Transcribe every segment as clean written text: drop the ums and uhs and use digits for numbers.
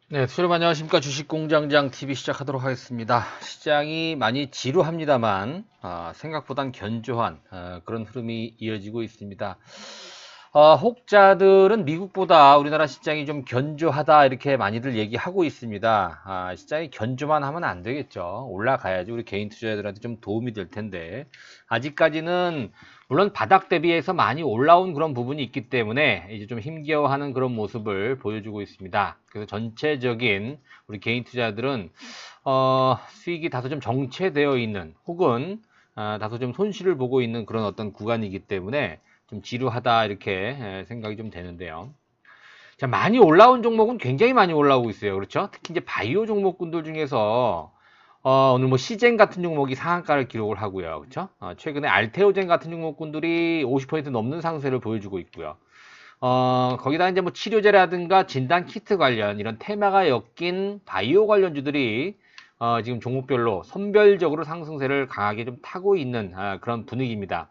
네, 수요일 안녕하십니까. 주식공장장 TV 시작하도록 하겠습니다. 시장이 많이 지루합니다만 생각보단 견조한 그런 흐름이 이어지고 있습니다. 혹자들은 미국보다 우리나라 시장이 좀 견조하다 이렇게 많이들 얘기하고 있습니다. 시장이 견조만 하면 안 되겠죠. 올라가야지 우리 개인 투자자들한테 좀 도움이 될 텐데 아직까지는 물론 바닥 대비해서 많이 올라온 그런 부분이 있기 때문에 이제 좀 힘겨워하는 그런 모습을 보여주고 있습니다. 그래서 전체적인 우리 개인 투자들은 수익이 다소 좀 정체되어 있는 혹은 다소 좀 손실을 보고 있는 그런 어떤 구간이기 때문에 좀 지루하다 이렇게 생각이 좀 되는데요. 자, 많이 올라온 종목은 굉장히 많이 올라오고 있어요. 그렇죠? 특히 이제 바이오 종목군들 중에서 오늘 뭐 시젠 같은 종목이 상한가를 기록을 하고요. 그렇죠? 최근에 알테오젠 같은 종목군들이 50% 넘는 상세를 보여주고 있고요. 거기다 이제 뭐 치료제라든가 진단 키트 관련 이런 테마가 엮인 바이오 관련주들이 지금 종목별로 선별적으로 상승세를 강하게 좀 타고 있는 그런 분위기입니다.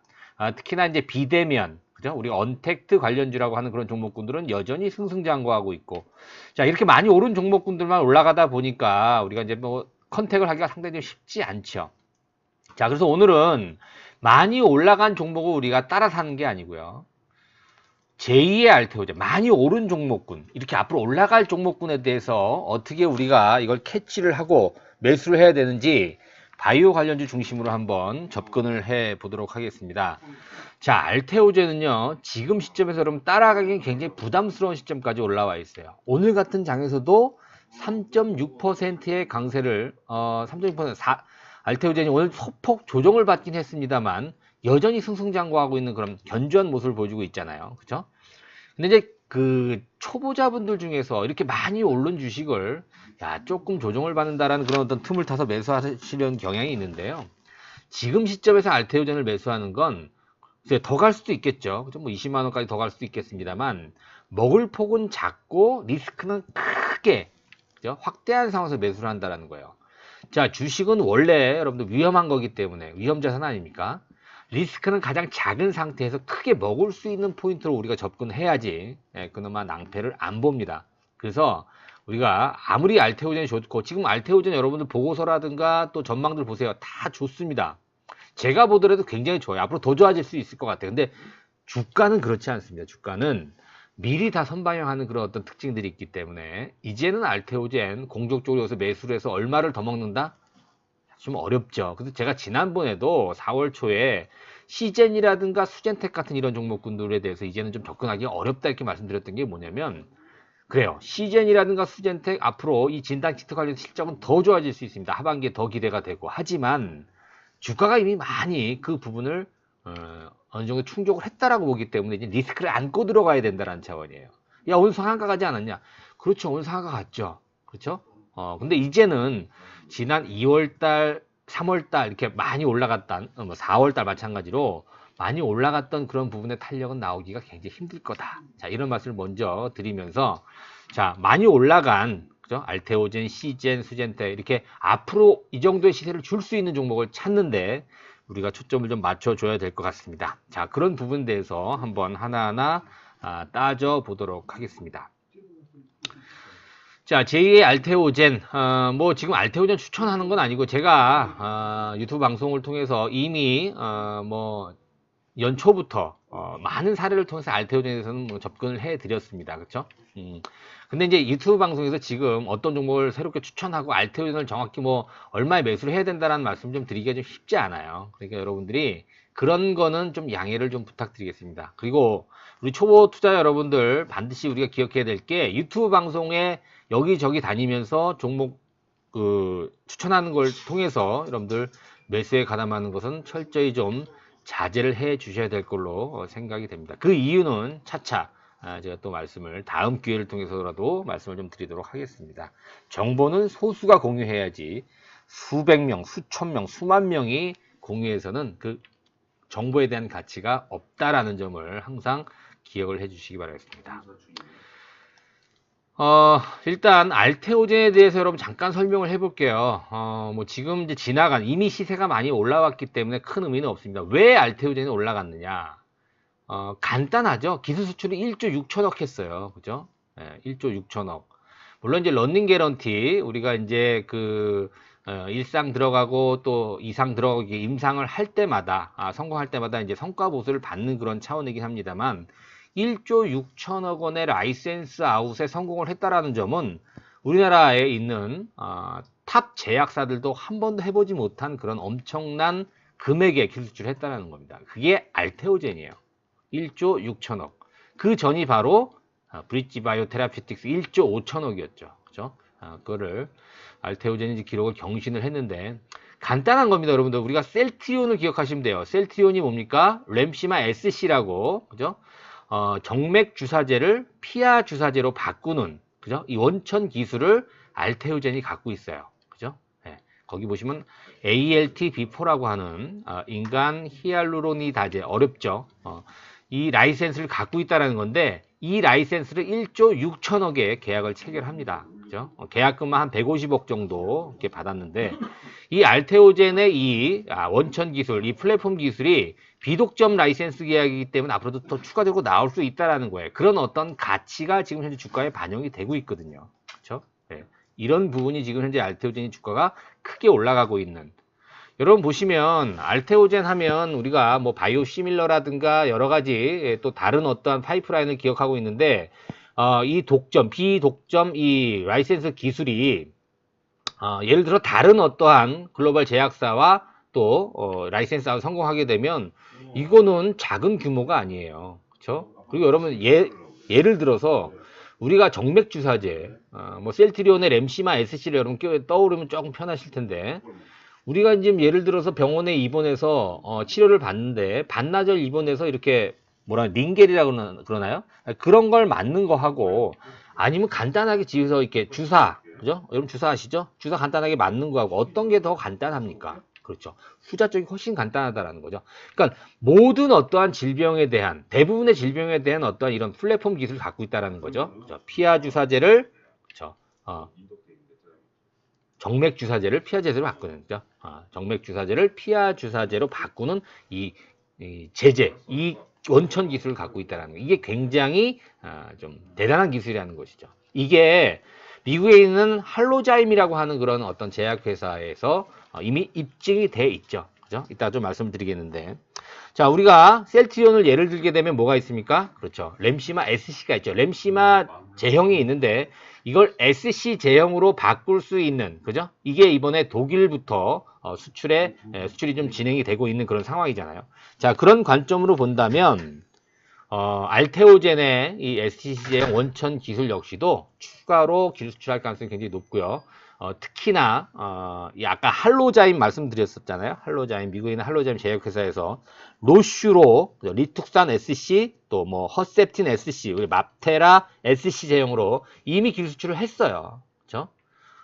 특히나 이제 비대면, 그죠? 우리 언택트 관련주라고 하는 그런 종목군들은 여전히 승승장구하고 있고, 자, 이렇게 많이 오른 종목군들만 올라가다 보니까 우리가 이제 뭐 컨택을 하기가 상당히 좀 쉽지 않죠. 자, 그래서 오늘은 많이 올라간 종목을 우리가 따라 사는 게 아니고요. 제2의 알테오제, 많이 오른 종목군, 이렇게 앞으로 올라갈 종목군에 대해서 어떻게 우리가 이걸 캐치를 하고 매수를 해야 되는지 바이오 관련주 중심으로 한번 접근을 해 보도록 하겠습니다. 자, 알테오제는요, 지금 시점에서 여러분 따라가기 굉장히 부담스러운 시점까지 올라와 있어요. 오늘 같은 장에서도 3.6%의 강세를, 3.6%, 알테오젠이 오늘 소폭 조정을 받긴 했습니다만, 여전히 승승장구하고 있는 그런 견조한 모습을 보여주고 있잖아요. 그죠? 근데 이제 그 초보자분들 중에서 이렇게 많이 오른 주식을 조금 조정을 받는다라는 그런 어떤 틈을 타서 매수하시려는 경향이 있는데요. 지금 시점에서 알테오젠을 매수하는 건 이제 더 갈 수도 있겠죠. 그죠? 뭐 20만 원까지 더 갈 수도 있겠습니다만 먹을 폭은 작고 리스크는 크게, 그죠? 확대한 상황에서 매수를 한다라는 거예요. 자, 주식은 원래 여러분들 위험한 거기 때문에 위험 자산 아닙니까? 리스크는 가장 작은 상태에서 크게 먹을 수 있는 포인트로 우리가 접근해야지 그나마 낭패를 안 봅니다. 그래서 우리가 아무리 알테오젠이 좋고 지금 알테오젠 여러분들 보고서라든가 또 전망들 보세요. 다 좋습니다. 제가 보더라도 굉장히 좋아요. 앞으로 더 좋아질 수 있을 것 같아요. 근데 주가는 그렇지 않습니다. 주가는 미리 다 선반영하는 그런 어떤 특징들이 있기 때문에 이제는 알테오젠 공격적으로 여기서 매수를 해서 얼마를 더 먹는다? 좀 어렵죠. 그래서 제가 지난번에도 4월 초에 시젠이라든가 수젠텍 같은 이런 종목군들에 대해서 이제는 좀 접근하기 어렵다 이렇게 말씀드렸던 게 뭐냐면 그래요. 시젠이라든가 수젠텍 앞으로 이 진단 키트 관련 실적은 더 좋아질 수 있습니다. 하반기에 더 기대가 되고 하지만 주가가 이미 많이 그 부분을 어느 정도 충족을 했다라고 보기 때문에 이제 리스크를 안고 들어가야 된다는 차원이에요. 야, 오늘 상한가 가지 않았냐? 그렇죠. 오늘 상한가 갔죠. 그렇죠? 근데 이제는 지난 2월달, 3월달 이렇게 많이 올라갔던, 4월달 마찬가지로 많이 올라갔던 그런 부분의 탄력은 나오기가 굉장히 힘들 거다. 자, 이런 말씀을 먼저 드리면서, 자, 많이 올라간, 그죠? 알테오젠, 시젠, 수젠테, 이렇게 앞으로 이 정도의 시세를 줄 수 있는 종목을 찾는데, 우리가 초점을 좀 맞춰줘야 될 것 같습니다. 자, 그런 부분에 대해서 한번 하나하나 따져 보도록 하겠습니다. 자, 제2의 알테오젠, 뭐 지금 알테오젠 추천하는 건 아니고 제가 유튜브 방송을 통해서 이미 뭐 연초부터 많은 사례를 통해서 알테오젠에 대해서는 뭐 접근을 해드렸습니다. 그렇죠? 근데 이제 유튜브 방송에서 지금 어떤 종목을 새롭게 추천하고 알테오젠을 정확히 뭐 얼마에 매수를 해야 된다는 말씀 좀 드리기가 좀 쉽지 않아요. 그러니까 여러분들이 그런 거는 좀 양해를 좀 부탁드리겠습니다. 그리고 우리 초보 투자 여러분들 반드시 우리가 기억해야 될 게 유튜브 방송에 여기저기 다니면서 종목 추천하는 걸 통해서 여러분들 매수에 가담하는 것은 철저히 좀 자제를 해 주셔야 될 걸로 생각이 됩니다. 그 이유는 차차 제가 또 말씀을 다음 기회를 통해서라도 말씀을 좀 드리도록 하겠습니다. 정보는 소수가 공유해야지 수백 명, 수천 명, 수만 명이 공유해서는 그 정보에 대한 가치가 없다라는 점을 항상 기억을 해 주시기 바라겠습니다. 일단 알테오젠에 대해서 여러분 잠깐 설명을 해볼게요. 뭐 지금 이제 지나간 이미 시세가 많이 올라왔기 때문에 큰 의미는 없습니다. 왜 알테오젠이 올라갔느냐? 간단하죠. 기술 수출이 1조 6천억 했어요. 그죠? 1조 6천억. 물론 이제 런닝 개런티 우리가 이제 일상 들어가고 또 이상 들어가고 임상을 할 때마다 성공할 때마다 이제 성과 보수를 받는 그런 차원이긴 합니다만 1조 6천억 원의 라이센스 아웃에 성공을 했다라는 점은 우리나라에 있는 탑 제약사들도 한 번도 해보지 못한 그런 엄청난 금액의 기술 수출을 했다는 겁니다. 그게 알테오젠이에요. 1조 6천억. 그 전이 바로 브릿지 바이오 테라피틱스 1조 5천억이었죠. 그죠? 그거를 알테오젠이 기록을 경신을 했는데 간단한 겁니다, 여러분들. 우리가 셀트리온을 기억하시면 돼요. 셀트리온이 뭡니까? 램시마 SC라고, 그죠? 정맥 주사제를 피하 주사제로 바꾸는, 그죠? 이 원천 기술을 알테오젠이 갖고 있어요. 그죠? 네. 거기 보시면 ALT-B4라고 하는 인간 히알루로니다제, 어렵죠? 이 라이센스를 갖고 있다는 건데 이 라이센스를 1조 6천억에 계약을 체결합니다. 그죠? 계약금만 한 150억 정도 이렇게 받았는데 이 알테오젠의 이 원천 기술, 이 플랫폼 기술이 비독점 라이센스 계약이기 때문에 앞으로도 더 추가되고 나올 수 있다라는 거예요. 그런 어떤 가치가 지금 현재 주가에 반영이 되고 있거든요. 그렇죠? 네. 이런 부분이 지금 현재 알테오젠이 주가가 크게 올라가고 있는. 여러분 보시면 알테오젠 하면 우리가 뭐 바이오 시밀러라든가 여러 가지 또 다른 어떠한 파이프라인을 기억하고 있는데 이 독점, 비독점 이 라이센스 기술이 예를 들어 다른 어떠한 글로벌 제약사와 또 라이센스하고 성공하게 되면 이거는 작은 규모가 아니에요. 그렇죠? 그리고 여러분 예를 들어서 우리가 정맥 주사제, 뭐 셀트리온의 램시마 SC를 여러분 떠오르면 조금 편하실 텐데 우리가 지금 예를 들어서 병원에 입원해서 치료를 받는데 반나절 입원해서 이렇게 링겔이라고 그러나요? 그런 걸 맞는 거 하고 아니면 간단하게 집에서 이렇게 주사, 그죠? 여러분 주사 아시죠? 주사 간단하게 맞는 거 하고 어떤 게 더 간단합니까? 그렇죠. 후자 쪽이 훨씬 간단하다라는 거죠. 그러니까 모든 어떠한 질병에 대한 대부분의 질병에 대한 어떠한 이런 플랫폼 기술을 갖고 있다라는 거죠. 그렇죠? 피하 주사제를 그렇죠. 정맥 주사제를 피하 주사제로 바꾸는 거죠. 정맥 주사제를 피하 주사제로 바꾸는 이 제제, 이 원천 기술을 갖고 있다는 거. 이게 굉장히 좀 대단한 기술이라는 것이죠. 이게 미국에 있는 할로자임이라고 하는 그런 어떤 제약회사에서 이미 입증이 돼 있죠. 그죠? 이따 좀 말씀드리겠는데. 자, 우리가 셀트리온을 예를 들게 되면 뭐가 있습니까? 그렇죠. 램시마 SC가 있죠. 램시마 제형이 있는데 이걸 SC 제형으로 바꿀 수 있는, 그죠? 이게 이번에 독일부터 수출이 좀 진행이 되고 있는 그런 상황이잖아요. 자, 그런 관점으로 본다면 알테오젠의 이 SC 제형 원천 기술 역시도 추가로 기술 수출할 가능성이 굉장히 높고요. 특히나 이 아까 할로자임 말씀드렸었잖아요. 할로자임, 미국에 있는 할로자임 제약회사에서 로슈로 리툭산 SC 또 뭐 허셉틴 SC, 우리 맙테라 SC 제형으로 이미 기술 수출을 했어요. 그렇죠?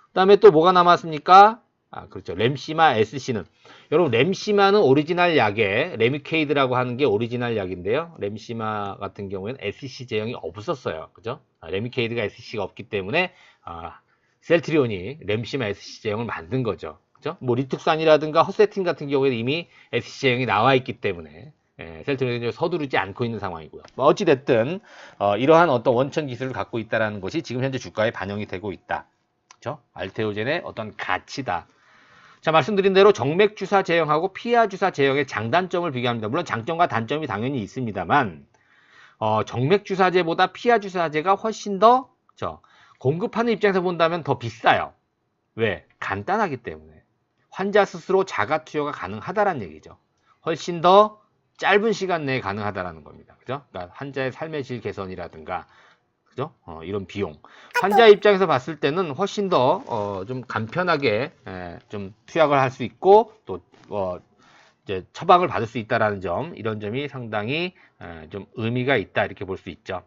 그다음에 또 뭐가 남았습니까? 그렇죠. 램시마 SC는 여러분 램시마는 오리지널 약에 레미케이드라고 하는 게 오리지널 약인데요. 램시마 같은 경우에는 SC 제형이 없었어요. 그죠? 레미케이드가 SC가 없기 때문에 셀트리온이 램시마 SC 제형을 만든 거죠. 그죠? 뭐 리툭산이라든가 허세틴 같은 경우에는 이미 SC 제형이 나와 있기 때문에 셀트리온이 서두르지 않고 있는 상황이고요. 뭐 어찌됐든 이러한 어떤 원천 기술을 갖고 있다는 것이 지금 현재 주가에 반영이 되고 있다. 그죠? 알테오젠의 어떤 가치다. 자, 말씀드린 대로 정맥 주사 제형하고 피하 주사 제형의 장단점을 비교합니다. 물론 장점과 단점이 당연히 있습니다만 정맥 주사제보다 피하 주사제가 훨씬 더 공급하는 입장에서 본다면 더 비싸요. 왜? 간단하기 때문에. 환자 스스로 자가 투여가 가능하다라는 얘기죠. 훨씬 더 짧은 시간 내에 가능하다라는 겁니다. 그죠? 그러니까 환자의 삶의 질 개선이라든가 그죠? 이런 비용. 환자 입장에서 봤을 때는 훨씬 더 좀 간편하게 좀 투약을 할 수 있고 또 이제 처방을 받을 수 있다라는 점, 이런 점이 상당히 좀 의미가 있다 이렇게 볼 수 있죠.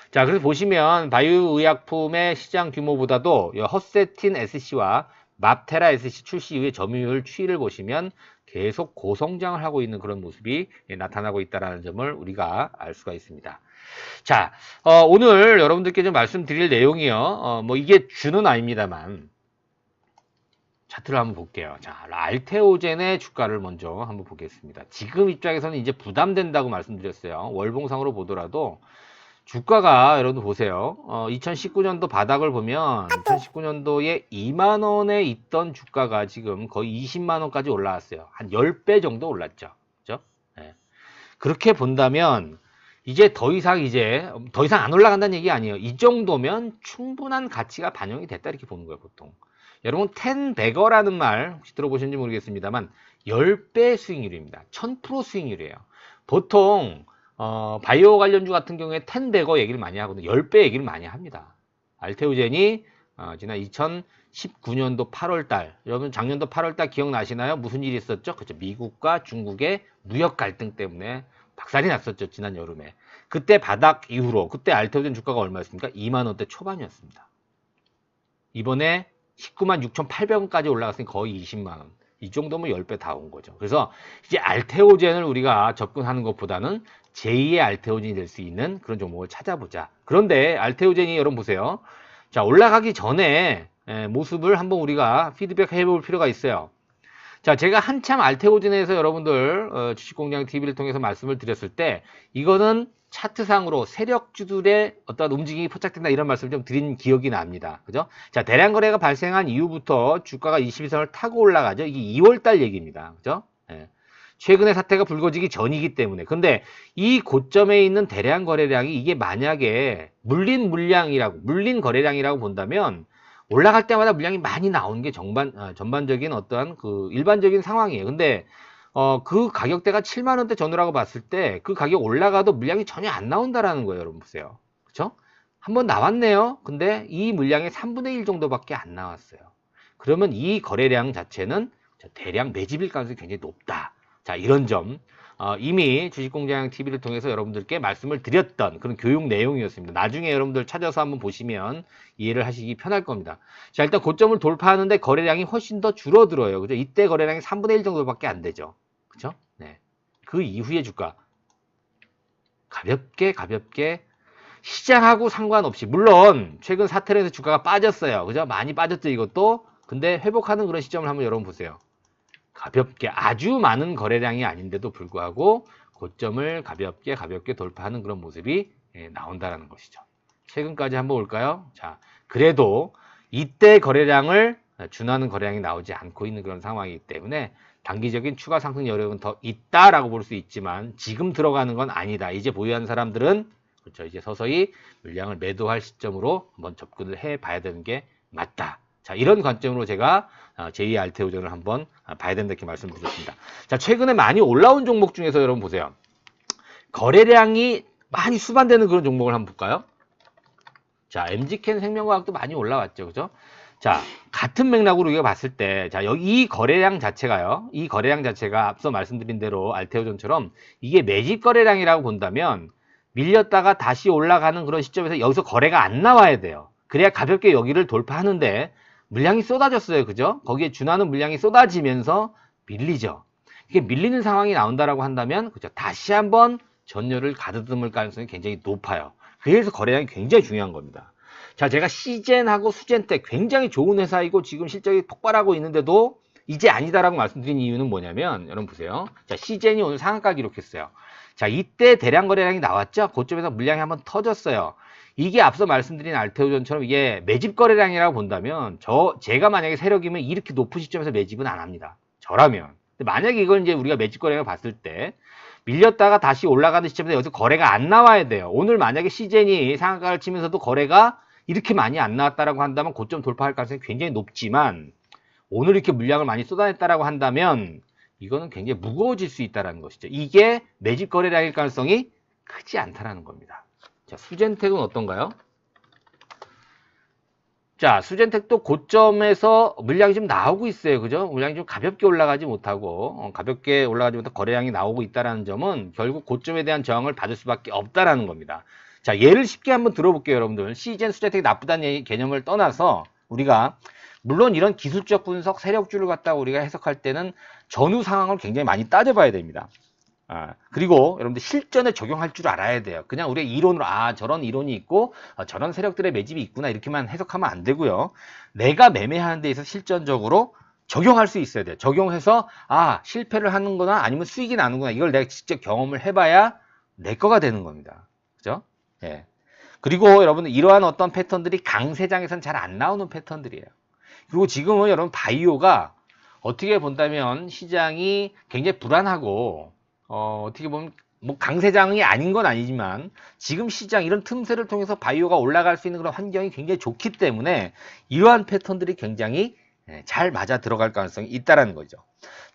자, 그래서 보시면 바이오 의약품의 시장 규모보다도 허세틴 SC와 맙테라 SC 출시 이후의 점유율 추이를 보시면 계속 고성장을 하고 있는 그런 모습이 나타나고 있다는 점을 우리가 알 수가 있습니다. 자, 오늘 여러분들께 좀 말씀드릴 내용이요. 뭐 이게 주는 아닙니다만 차트를 한번 볼게요. 자, 알테오젠의 주가를 먼저 한번 보겠습니다. 지금 입장에서는 이제 부담된다고 말씀드렸어요. 월봉상으로 보더라도 주가가 여러분 보세요. 2019년도 바닥을 보면 2019년도에 2만 원에 있던 주가가 지금 거의 20만 원까지 올라왔어요. 한 10배 정도 올랐죠. 그죠? 예. 그렇게 본다면 이제 더 이상 안 올라간다는 얘기 아니에요. 이 정도면 충분한 가치가 반영이 됐다 이렇게 보는 거예요, 보통. 여러분 10배거라는 말 혹시 들어보셨는지 모르겠습니다만 10배 수익률입니다. 1000% 수익률이에요. 보통 바이오 관련주 같은 경우에 10배거 얘기를 많이 하거든요. 10배 얘기를 많이 합니다. 알테오젠이 지난 2019년도 8월달, 여러분 작년도 8월달 기억나시나요? 무슨 일이 있었죠? 그렇죠. 미국과 중국의 무역 갈등 때문에 박살이 났었죠. 지난 여름에. 그때 바닥 이후로 그때 알테오젠 주가가 얼마였습니까? 2만 원대 초반이었습니다. 이번에 19만 6,800원까지 올라갔으니 거의 20만 원. 이 정도면 10배 다 온 거죠. 그래서 이제 알테오젠을 우리가 접근하는 것보다는 제2의 알테오젠이 될 수 있는 그런 종목을 찾아보자. 그런데 알테오젠이 여러분 보세요. 자, 올라가기 전에 모습을 한번 우리가 피드백 해볼 필요가 있어요. 자, 제가 한참 알테오젠에서 여러분들 주식공장 TV를 통해서 말씀을 드렸을 때 이거는 차트상으로 세력주들의 어떤 움직임이 포착된다 이런 말씀을 좀 드린 기억이 납니다. 그죠? 자, 대량 거래가 발생한 이후부터 주가가 21선을 타고 올라가죠. 이게 2월달 얘기입니다. 그죠? 예. 최근에 사태가 불거지기 전이기 때문에. 근데 이 고점에 있는 대량 거래량이 이게 만약에 물린 거래량이라고 본다면 올라갈 때마다 물량이 많이 나오는 게 전반적인 어떠한 그 일반적인 상황이에요. 근데 그 가격대가 7만 원대 전후라고 봤을 때 그 가격 올라가도 물량이 전혀 안 나온다라는 거예요. 여러분 보세요. 그쵸? 한번 나왔네요. 근데 이 물량의 3분의 1 정도밖에 안 나왔어요. 그러면 이 거래량 자체는 대량 매집일 가능성이 굉장히 높다. 자, 이런 점 이미 주식공장 TV를 통해서 여러분들께 말씀을 드렸던 그런 교육 내용이었습니다. 나중에 여러분들 찾아서 한번 보시면 이해를 하시기 편할 겁니다. 자, 일단 고점을 돌파하는데 거래량이 훨씬 더 줄어들어요. 그죠? 이때 거래량이 3분의 1 정도밖에 안 되죠. 그죠? 네. 그 이후의 주가 가볍게 시장하고 상관없이 물론 최근 사태로 해서 주가가 빠졌어요. 그죠? 많이 빠졌죠, 이것도. 근데 회복하는 그런 시점을 한번 여러분 보세요. 가볍게 아주 많은 거래량이 아닌데도 불구하고 고점을 가볍게 돌파하는 그런 모습이 나온다라는 것이죠. 최근까지 한번 볼까요? 자, 그래도 이때 거래량을 준하는 거래량이 나오지 않고 있는 그런 상황이기 때문에 단기적인 추가 상승 여력은 더 있다라고 볼 수 있지만 지금 들어가는 건 아니다. 이제 보유하는 사람들은 그렇죠. 이제 서서히 물량을 매도할 시점으로 한번 접근을 해 봐야 되는 게 맞다. 자, 이런 관점으로 제가 제2의 알테오전을 한번 봐야 된다 이렇게 말씀드렸습니다. 자, 최근에 많이 올라온 종목 중에서 여러분 보세요. 거래량이 많이 수반되는 그런 종목을 한번 볼까요? 자, MG캔 생명과학도 많이 올라왔죠. 그죠? 자, 같은 맥락으로 우리가 봤을 때, 자, 여기 이 거래량 자체가요. 이 거래량 자체가 앞서 말씀드린 대로 알테오전처럼 이게 매집 거래량이라고 본다면 밀렸다가 다시 올라가는 그런 시점에서 여기서 거래가 안 나와야 돼요. 그래야 가볍게 여기를 돌파하는데 물량이 쏟아졌어요. 그죠? 거기에 준하는 물량이 쏟아지면서 밀리죠. 이게 밀리는 상황이 나온다라고 한다면, 그죠? 다시 한번 전열을 가다듬을 가능성이 굉장히 높아요. 그래서 거래량이 굉장히 중요한 겁니다. 자, 제가 시젠하고 수젠텍 굉장히 좋은 회사이고 지금 실적이 폭발하고 있는데도 이제 아니다라고 말씀드린 이유는 뭐냐면, 여러분 보세요. 자, 시젠이 오늘 상한가 기록했어요. 자, 이때 대량 거래량이 나왔죠? 그쪽에서 물량이 한번 터졌어요. 이게 앞서 말씀드린 알테오전처럼 이게 매집 거래량이라고 본다면 제가 만약에 세력이면 이렇게 높은 시점에서 매집은 안 합니다. 저라면. 근데 만약에 이걸 이제 우리가 매집 거래량을 봤을 때 밀렸다가 다시 올라가는 시점에서 여기서 거래가 안 나와야 돼요. 오늘 만약에 시젠이 상한가를 치면서도 거래가 이렇게 많이 안 나왔다라고 한다면 고점 돌파할 가능성이 굉장히 높지만 오늘 이렇게 물량을 많이 쏟아냈다라고 한다면 이거는 굉장히 무거워질 수 있다는 것이죠. 이게 매집 거래량일 가능성이 크지 않다라는 겁니다. 자, 수젠텍은 어떤가요? 자, 수젠텍도 고점에서 물량이 좀 나오고 있어요. 그죠? 물량이 좀 가볍게 올라가지 못하고, 거래량이 나오고 있다는 점은 결국 고점에 대한 저항을 받을 수밖에 없다라는 겁니다. 자, 예를 쉽게 한번 들어볼게요, 여러분들. 시젠 수젠텍이 나쁘다는 개념을 떠나서 우리가 물론 이런 기술적 분석, 세력주를 갖다가 우리가 해석할 때는 전후 상황을 굉장히 많이 따져봐야 됩니다. 그리고 여러분들 실전에 적용할 줄 알아야 돼요. 그냥 우리가 이론으로 저런 이론이 있고 저런 세력들의 매집이 있구나 이렇게만 해석하면 안 되고요. 내가 매매하는 데 있어서 실전적으로 적용할 수 있어야 돼요. 적용해서 실패를 하는구나 아니면 수익이 나는구나 이걸 내가 직접 경험을 해봐야 내 거가 되는 겁니다. 그죠? 예. 그리고 여러분 이러한 어떤 패턴들이 강세장에선 잘 안 나오는 패턴들이에요. 그리고 지금은 여러분 바이오가 어떻게 본다면 시장이 굉장히 불안하고 어떻게 보면 뭐 강세장이 아닌 건 아니지만 지금 시장 이런 틈새를 통해서 바이오가 올라갈 수 있는 그런 환경이 굉장히 좋기 때문에 이러한 패턴들이 굉장히 잘 맞아 들어갈 가능성이 있다라는 거죠.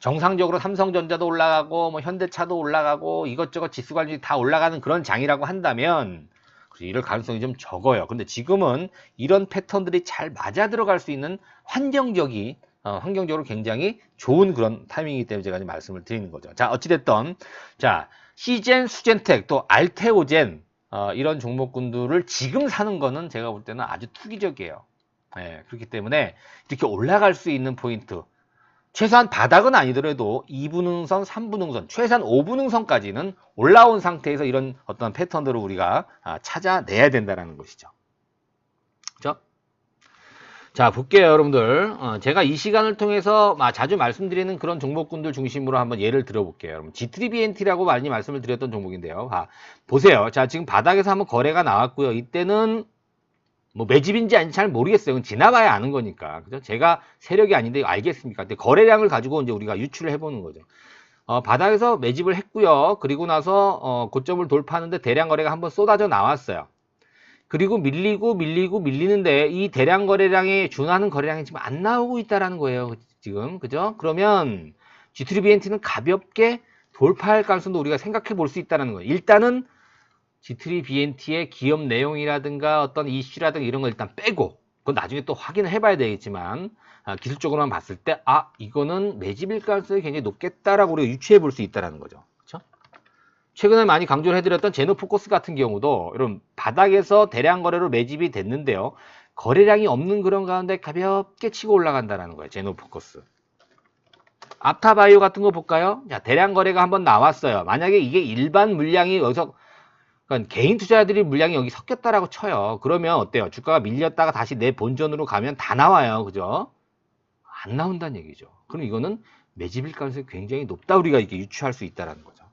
정상적으로 삼성전자도 올라가고 뭐 현대차도 올라가고 이것저것 지수 관련이 다 올라가는 그런 장이라고 한다면 이럴 가능성이 좀 적어요. 근데 지금은 이런 패턴들이 잘 맞아 들어갈 수 있는 환경적으로 굉장히 좋은 그런 타이밍이기 때문에 제가 말씀을 드리는 거죠. 자, 어찌됐든 자, 시젠, 수젠텍 또 알테오젠 이런 종목군들을 지금 사는 거는 제가 볼 때는 아주 투기적이에요. 그렇기 때문에 이렇게 올라갈 수 있는 포인트 최소한 바닥은 아니더라도 2분응선, 3분응선, 최소한 5분응선까지는 올라온 상태에서 이런 어떤 패턴들을 우리가 찾아내야 된다는 것이죠. 그렇죠? 자, 볼게요, 여러분들. 제가 이 시간을 통해서 자주 말씀드리는 그런 종목군들 중심으로 한번 예를 들어볼게요. 여러분, G3BNT라고 많이 말씀을 드렸던 종목인데요. 보세요. 자, 지금 바닥에서 한번 거래가 나왔고요. 이때는 뭐 매집인지 아닌지 잘 모르겠어요. 지나봐야 아는 거니까. 그죠? 제가 세력이 아닌데 알겠습니까? 근데 거래량을 가지고 이제 우리가 유출을 해보는 거죠. 바닥에서 매집을 했고요. 그리고 나서 고점을 돌파하는데 대량 거래가 한번 쏟아져 나왔어요. 그리고 밀리는데 이 대량 거래량에 준하는 거래량이 지금 안 나오고 있다라는 거예요. 지금. 그죠? 그러면 G3BNT는 가볍게 돌파할 가능성도 우리가 생각해 볼 수 있다는 거예요. 일단은 G3BNT의 기업 내용이라든가 어떤 이슈라든가 이런 걸 일단 빼고 그건 나중에 또 확인을 해봐야 되겠지만 기술적으로만 봤을 때 이거는 매집일 가능성이 굉장히 높겠다라고 우리가 유추해 볼 수 있다는 거죠. 그렇죠? 최근에 많이 강조를 해드렸던 제노포커스 같은 경우도 이런 바닥에서 대량 거래로 매집이 됐는데요. 거래량이 없는 그런 가운데 가볍게 치고 올라간다는 거예요. 제노포커스. 앞타바이오 같은 거 볼까요? 자, 대량 거래가 한번 나왔어요. 만약에 이게 일반 물량이 여기서 그러니까 개인 투자자들이 물량이 여기 섞였다라고 쳐요. 그러면 어때요? 주가가 밀렸다가 다시 내 본전으로 가면 다 나와요. 그죠? 안 나온다는 얘기죠. 그럼 이거는 매집일 가능성이 굉장히 높다. 우리가 이렇게 유추할 수 있다는 거죠.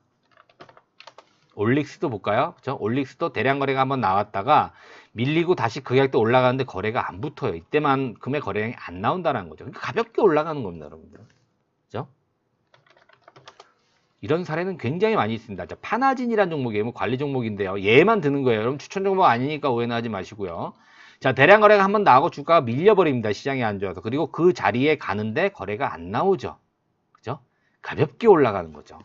올릭스도 볼까요? 그죠? 올릭스도 대량 거래가 한번 나왔다가 밀리고 다시 그 가격대 올라가는데 거래가 안 붙어요. 이때만큼의 거래량이 안 나온다는 거죠. 그러니까 가볍게 올라가는 겁니다, 여러분들. 그죠? 이런 사례는 굉장히 많이 있습니다. 자, 파나진이라는 종목이에요. 뭐 관리 종목인데요. 얘만 드는 거예요. 여러분 추천 종목 아니니까 오해는 하지 마시고요. 자, 대량 거래가 한번 나오고 주가가 밀려버립니다. 시장이 안 좋아서. 그리고 그 자리에 가는데 거래가 안 나오죠. 그죠? 가볍게 올라가는 거죠.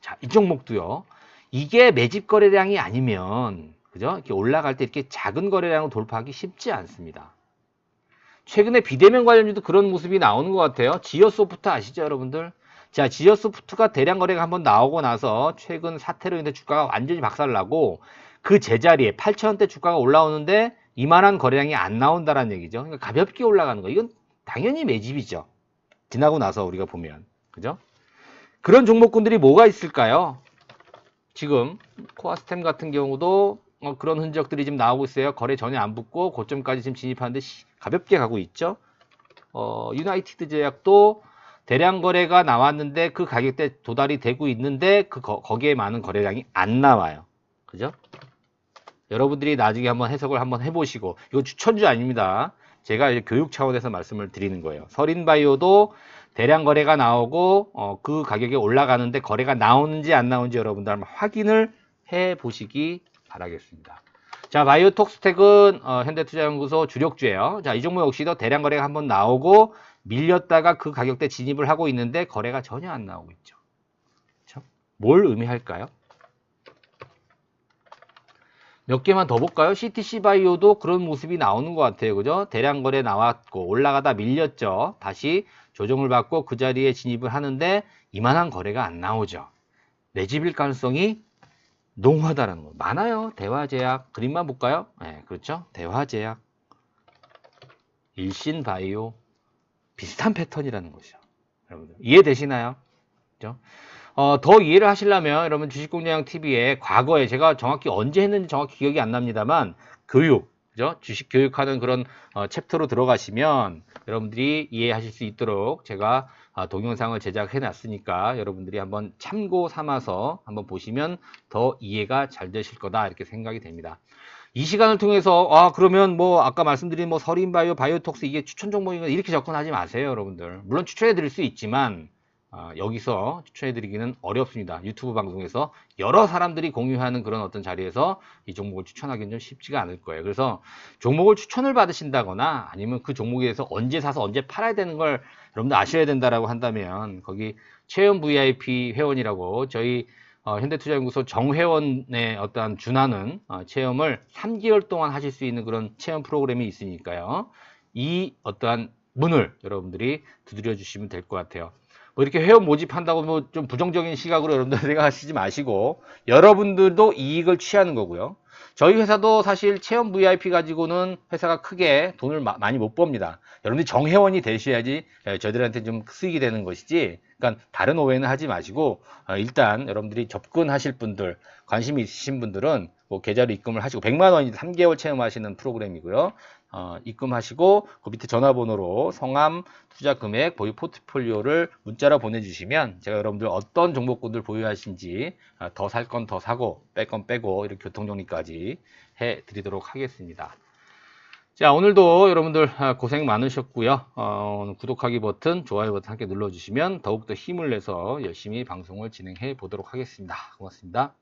자, 이 종목도요. 이게 매집 거래량이 아니면 그죠? 이렇게 올라갈 때 이렇게 작은 거래량을 돌파하기 쉽지 않습니다. 최근에 비대면 관련주도 그런 모습이 나오는 것 같아요. 지어소프트 아시죠, 여러분들? 자, 지어소프트가 대량 거래가 한번 나오고 나서 최근 사태로 인해 주가가 완전히 박살나고 그 제자리에 8,000원대 주가가 올라오는데 이만한 거래량이 안 나온다는 얘기죠. 그러니까 가볍게 올라가는 거. 이건 당연히 매집이죠. 지나고 나서 우리가 보면. 그죠? 그런 종목군들이 뭐가 있을까요? 지금 코아스템 같은 경우도 그런 흔적들이 지금 나오고 있어요. 거래 전혀 안 붙고 고점까지 지금 진입하는데 가볍게 가고 있죠. 유나이티드 제약도 대량 거래가 나왔는데 그 가격대 도달이 되고 있는데 거기에 많은 거래량이 안 나와요. 그죠? 여러분들이 나중에 한번 해석을 한번 해보시고 이거 추천주 아닙니다. 제가 이제 교육 차원에서 말씀을 드리는 거예요. 서린바이오도 대량 거래가 나오고 그 가격이 올라가는데 거래가 나오는지 안 나오는지 여러분들 한번 확인을 해 보시기 바라겠습니다. 자, 바이오톡스텍은 현대투자연구소 주력주예요. 자, 이 종목 역시도 대량 거래가 한번 나오고 밀렸다가 그 가격대 진입을 하고 있는데 거래가 전혀 안 나오고 있죠. 그렇죠? 뭘 의미할까요? 몇 개만 더 볼까요? CTC바이오도 그런 모습이 나오는 것 같아요. 그죠? 대량 거래 나왔고 올라가다 밀렸죠. 다시 조정을 받고 그 자리에 진입을 하는데 이만한 거래가 안 나오죠. 매집일 가능성이 농후하다는 거. 많아요. 대화제약. 그림만 볼까요? 네, 그렇죠. 대화제약. 일신바이오. 비슷한 패턴이라는 것이죠. 여러분들. 이해되시나요? 그렇죠? 더 이해를 하시려면 여러분 주식공략TV에 과거에 제가 정확히 언제 했는지 정확히 기억이 안 납니다만 교육, 그죠? 주식 교육하는 그런 챕터로 들어가시면 여러분들이 이해하실 수 있도록 제가 동영상을 제작해 놨으니까 여러분들이 한번 참고 삼아서 한번 보시면 더 이해가 잘 되실 거다 이렇게 생각이 됩니다. 이 시간을 통해서 그러면 뭐 아까 말씀드린 뭐 서린바이오, 바이오톡스 이게 추천 종목인가 이렇게 접근하지 마세요, 여러분들. 물론 추천해 드릴 수 있지만 여기서 추천해 드리기는 어렵습니다. 유튜브 방송에서 여러 사람들이 공유하는 그런 어떤 자리에서 이 종목을 추천하기는 좀 쉽지가 않을 거예요. 그래서 종목을 추천을 받으신다거나 아니면 그 종목에서 언제 사서 언제 팔아야 되는 걸 여러분들 아셔야 된다라고 한다면 거기 체험 VIP 회원이라고 저희 현대투자연구소 정회원의 어떠한 준하는 체험을 3개월 동안 하실 수 있는 그런 체험 프로그램이 있으니까요. 이 어떠한 문을 여러분들이 두드려 주시면 될 것 같아요. 뭐 이렇게 회원 모집한다고 뭐 좀 부정적인 시각으로 여러분들 생각하시지 마시고 여러분들도 이익을 취하는 거고요. 저희 회사도 사실 체험 VIP 가지고는 회사가 크게 돈을 많이 못 법니다. 여러분들이 정회원이 되셔야지 저희들한테 좀 수익이 되는 것이지. 그러니까 다른 오해는 하지 마시고 일단 여러분들이 접근하실 분들, 관심이 있으신 분들은 뭐 계좌로 입금을 하시고 100만 원이 3개월 체험하시는 프로그램이고요. 입금하시고 그 밑에 전화번호로 성함, 투자 금액, 보유 포트폴리오를 문자로 보내주시면 제가 여러분들 어떤 종목군들 보유하신지 더 살 건 더 사고 뺄 건 빼고 이렇게 교통정리까지 해드리도록 하겠습니다. 자, 오늘도 여러분들 고생 많으셨고요. 구독하기 버튼, 좋아요 버튼 함께 눌러주시면 더욱더 힘을 내서 열심히 방송을 진행해 보도록 하겠습니다. 고맙습니다.